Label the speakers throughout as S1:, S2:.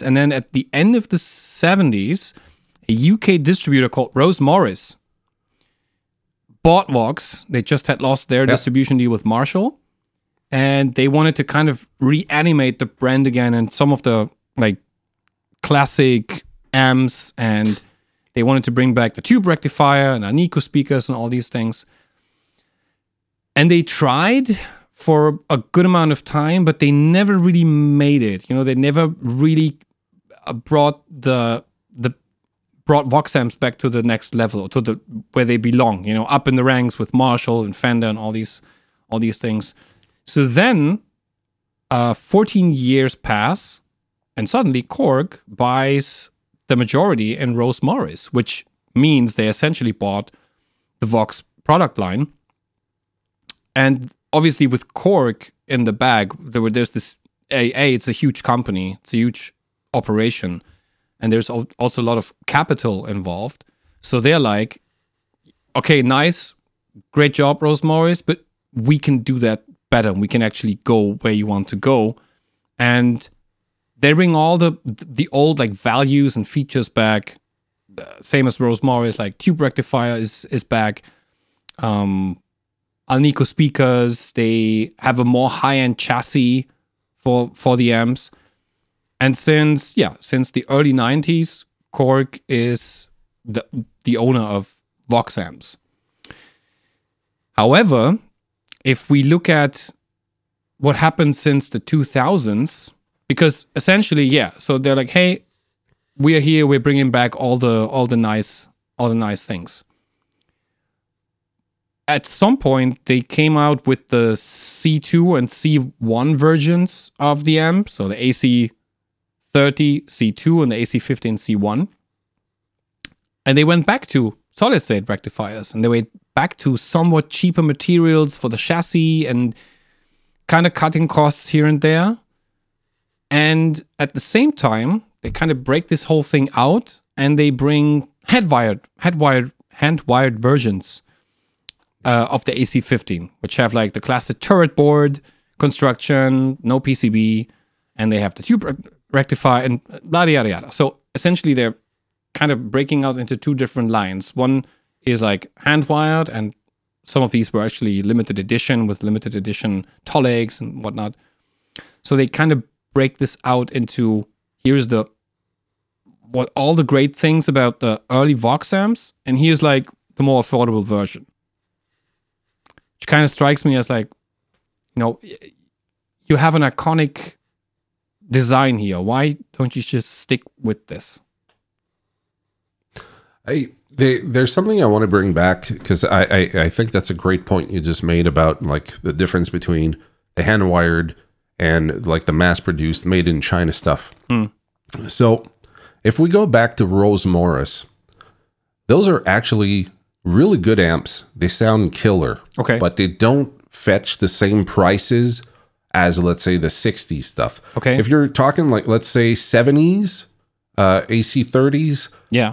S1: And then at the end of the 70s, a UK distributor called Rose Morris bought Vox. They just had lost their distribution deal with Marshall. And they wanted to kind of reanimate the brand again and some of the like classic amps, and they wanted to bring back the tube rectifier and Alnico speakers and all these things. And they tried for a good amount of time, but they never really made it. You know, they never really brought brought Vox amps back to the next level, to the where they belong. You know, up in the ranks with Marshall and Fender and all these things. So then, 14 years pass, and suddenly Korg buys the majority in Rose Morris, which means they essentially bought the Vox product line. And obviously with Korg in the bag, there's this, it's a huge company, it's a huge operation, and there's also a lot of capital involved. So they're like, okay, nice, great job, Rose Morris, but we can do that better. We can actually go where you want to go. And they bring all the old like values and features back. Same as Rose Morris, like tube rectifier is back. Alnico speakers, they have a more high-end chassis for the amps. And since the early 90s, Korg is the owner of Vox amps. However, if we look at what happened since the 2000s, because essentially, so they're like, hey, we are here, we're bringing back all the nice things. At some point, they came out with the C2 and C1 versions of the amp, so the AC30 C2 and the AC15 C1. And they went back to solid-state rectifiers, and they went back to somewhat cheaper materials for the chassis and kind of cutting costs here and there. And at the same time, they kind of break this whole thing out, and they bring hand-wired versions of the AC15, which have like the classic turret board construction, no PCB, and they have the tube rectifier and blah, yada, yada. So essentially, they're kind of breaking out into two different lines. One is like hand-wired, and some of these were actually limited edition with limited edition Tolegs and whatnot. So they kind of break this out into, here's what all the great things about the early Vox amps, and here's like the more affordable version. Which kind of strikes me as like, you know, you have an iconic design here. Why don't you just stick with this?
S2: There's something I want to bring back, because I think that's a great point you just made about like the difference between the hand-wired and like the mass-produced, made in China stuff. So if we go back to Rose Morris, those are actually really good amps. They sound killer. Okay. But they don't fetch the same prices as, let's say, the 60s stuff. Okay. If you're talking like, let's say, 70s, AC30s,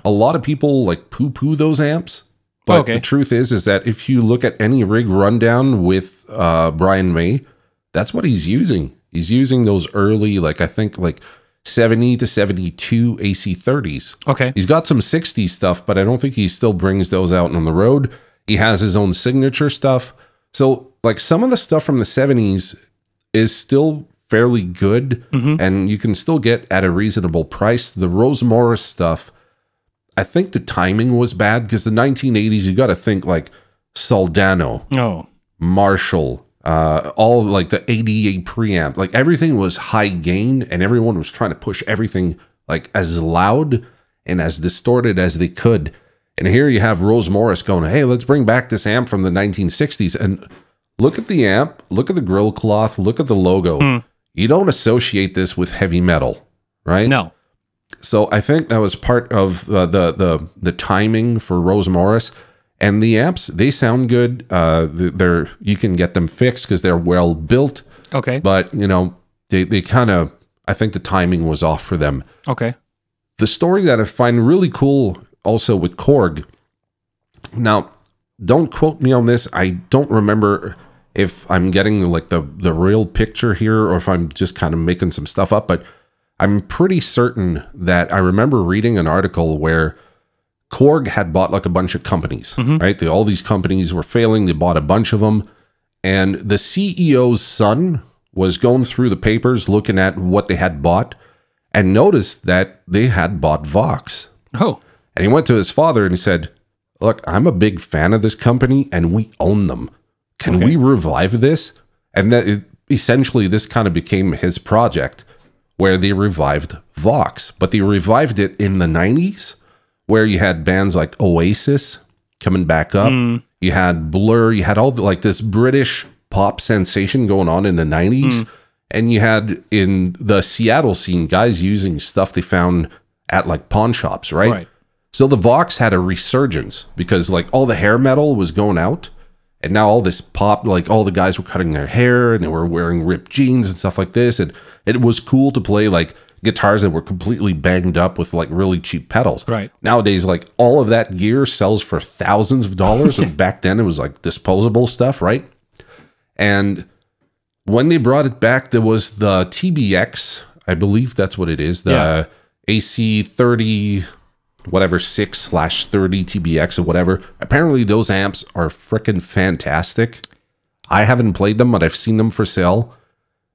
S2: a lot of people like poo-poo those amps. But the truth is that if you look at any rig rundown with Brian May, that's what he's using. He's using those early, like I think like 70 to 72 AC30s. Okay. He's got some 60s stuff, but I don't think he still brings those out on the road. He has his own signature stuff. So like some of the stuff from the 70s is still fairly good, and you can still get at a reasonable price. The Rose Morris stuff, I think the timing was bad, because the 1980s, you got to think like Soldano, Marshall, all like the 88 preamp, like everything was high gain, and everyone was trying to push everything like as loud and as distorted as they could. And here you have Rose Morris going, hey, let's bring back this amp from the 1960s. And look at the amp, look at the grill cloth, look at the logo. You don't associate this with heavy metal, right? No. So I think that was part of the timing for Rose Morris. And the amps, they sound good. You can get them fixed because they're well built. Okay. But, you know, they kind of, I think the timing was off for them. Okay. The story that I find really cool also with Korg. Now, don't quote me on this. I don't remember if I'm getting like the real picture here, or if I'm just kind of making some stuff up. But I'm pretty certain that I remember reading an article where Korg had bought like a bunch of companies, right? All these companies were failing. They bought a bunch of them. And the CEO's son was going through the papers looking at what they had bought and noticed that they had bought Vox.
S1: Oh.
S2: And he went to his father and he said, look, I'm a big fan of this company and we own them. Can we revive this? And that essentially this kind of became his project where they revived Vox. But they revived it in the 90s where you had bands like Oasis coming back up. You had Blur. You had all like this British pop sensation going on in the 90s. And you had in the Seattle scene guys using stuff they found at like pawn shops, right? So the Vox had a resurgence because like all the hair metal was going out. And now all this pop, like all the guys were cutting their hair and they were wearing ripped jeans and stuff like this. And it was cool to play like guitars that were completely banged up with like really cheap pedals. Nowadays, like all of that gear sells for thousands of dollars. And back then it was like disposable stuff, right? And when they brought it back, there was the TBX, I believe that's what it is, the AC30 whatever 6/30 TBX or whatever. Apparently those amps are freaking fantastic. I haven't played them, but I've seen them for sale.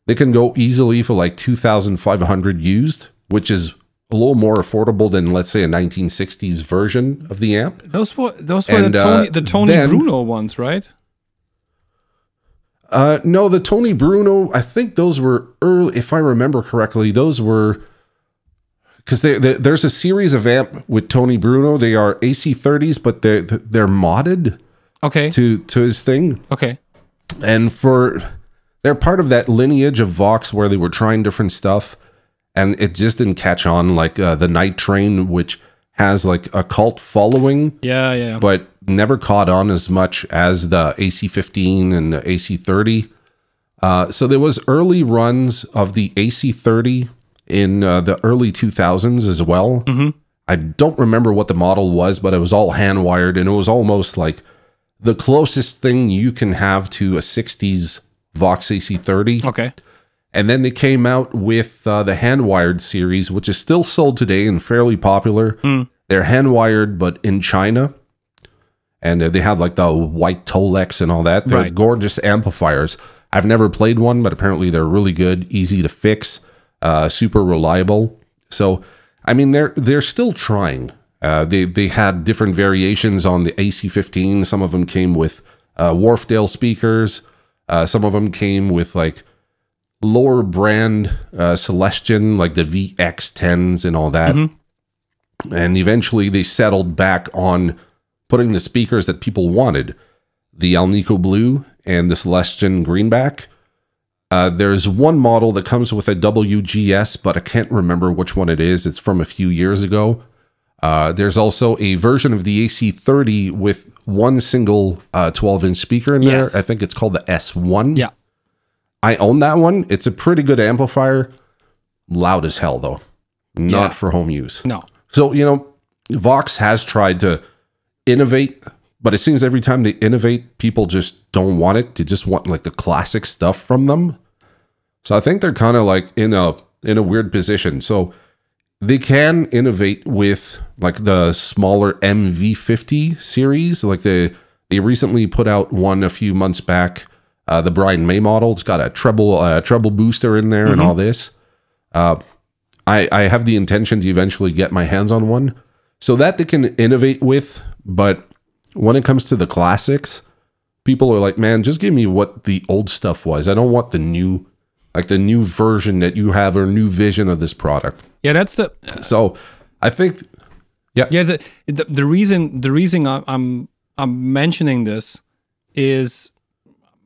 S2: They can go easily for like 2,500 used, which is a little more affordable than, let's say, a 1960s version of the amp.
S1: Those were the Tony Bruno ones, right?
S2: No, the Tony Bruno, I think those were early, if I remember correctly, those were, because there's a series of amp with Tony Bruno. They are AC30s, but they're modded to his thing. And they're part of that lineage of Vox where they were trying different stuff, and it just didn't catch on, like the Night Train, which has like a cult following, but never caught on as much as the AC15 and the AC30. So there was early runs of the AC30 in the early 2000s as well. I don't remember what the model was, but it was all hand wired, and it was almost like the closest thing you can have to a 60s Vox AC30. And then they came out with the hand-wired series, which is still sold today and fairly popular. They're hand-wired, but in China. And they have like the white Tolex and all that. They're gorgeous amplifiers. I've never played one, but apparently they're really good, easy to fix, super reliable. So, I mean, they're still trying. They had different variations on the AC15. Some of them came with Wharfdale speakers. Some of them came with like lower brand Celestion, like the VX10s and all that. And eventually they settled back on putting the speakers that people wanted, the Alnico Blue and the Celestion Greenback. There's one model that comes with a WGS, but I can't remember which one it is. It's from a few years ago. There's also a version of the AC30 with one single 12-inch speaker in there. I think it's called the S1. I own that one. It's a pretty good amplifier. Loud as hell, though. Not for home use. So, you know, Vox has tried to innovate, but it seems every time they innovate, people just don't want it. They just want like the classic stuff from them. So I think they're kind of like in a weird position. So they can innovate with like the smaller MV50 series. Like they recently put out one a few months back, the Brian May model. It's got a treble booster in there and all this. I have the intention to eventually get my hands on one so that they can innovate with. But when it comes to the classics, people are like, man, just give me what the old stuff was. I don't want the new version that you have or new vision of this product. That's the. So I think,
S1: the reason I'm mentioning this is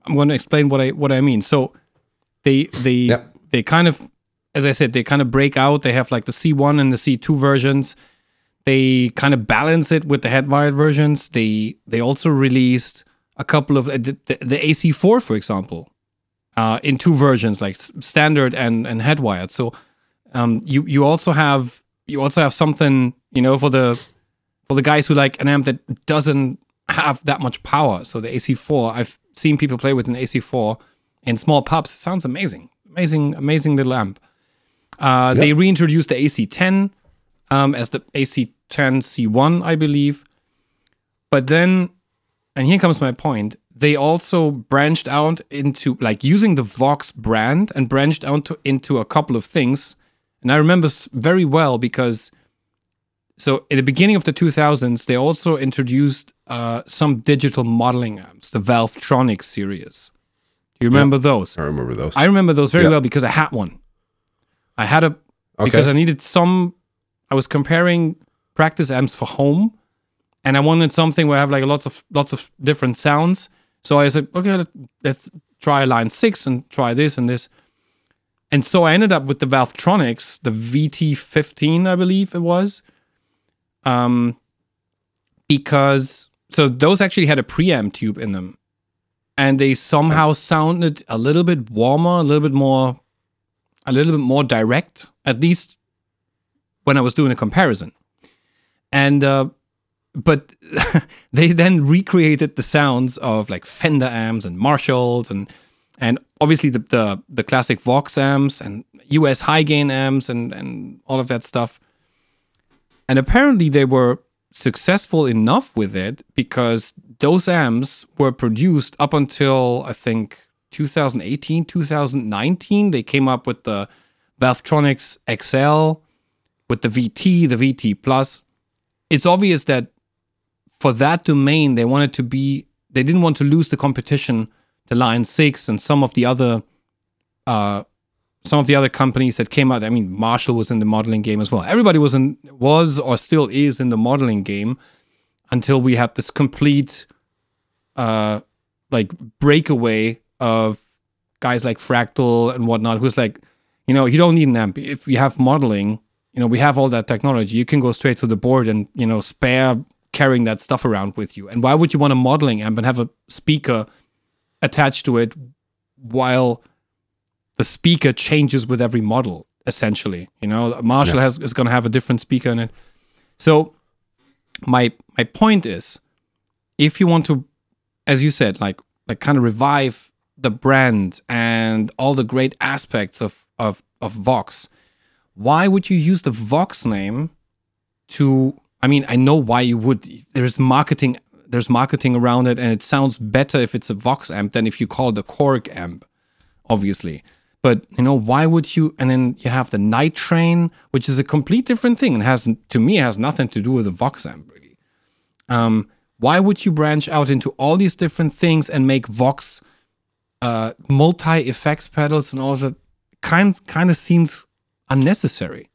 S1: I'm going to explain what I mean. So they kind of, as I said, they kind of break out. They have like the C1 and the C2 versions. They kind of balance it with the head-wired versions. They also released a couple of the AC4, for example, in two versions, like standard and head-wired. So you also have something, you know, for the guys who like an amp that doesn't have that much power. So the AC4, I've seen people play with an AC4 in small pubs. It sounds amazing little amp. They reintroduced the AC10 as the AC10C1, I believe. But then, and here comes my point, they also branched out into, like, using the Vox brand and branched out into a couple of things. And I remember very well because, so in the beginning of the 2000s, they also introduced some digital modeling amps, the Valvetronic series. Do you remember those?
S2: I remember those.
S1: I remember those very well because I had one. I had a, because I needed some, I was comparing practice amps for home, and I wanted something where I have like lots of different sounds. So I said, okay, let's try line 6 and try this and this. And so I ended up with the Valvetronics, the VT15, I believe it was. Because, so those actually had a preamp tube in them. And they somehow sounded a little bit warmer, a little bit more direct, at least when I was doing a comparison. And, but they then recreated the sounds of like Fender amps and Marshalls and obviously the classic Vox amps and US high gain amps and all of that stuff. And apparently they were successful enough with it because those amps were produced up until, I think, 2018, 2019. They came up with the Valvetronics XL, with the VT, the VT Plus. It's obvious that for that domain, they didn't want to lose the competition to Line 6 and some of the other companies that came out. I mean, Marshall was in the modeling game as well. Everybody was or still is in the modeling game until we had this complete like breakaway of guys like Fractal and whatnot, who's like, you know, you don't need an amp. If you have modeling, you know, we have all that technology. You can go straight to the board and, you know, spare carrying that stuff around with you. And why would you want a modeling amp and have a speaker attached to it while the speaker changes with every model, essentially? You know, Marshall is going to have a different speaker in it. So my point is, if you want to, as you said, like kind of revive the brand and all the great aspects of Vox, why would you use the Vox name to, I mean, I know why you would. There's marketing around it, and it sounds better if it's a Vox amp than if you call it a Korg amp, obviously. But, you know, why would you, and then you have the Night Train, which is a complete different thing, and to me has nothing to do with a Vox amp, really. Why would you branch out into all these different things and make Vox multi-effects pedals and all that? Kind of seems unnecessary.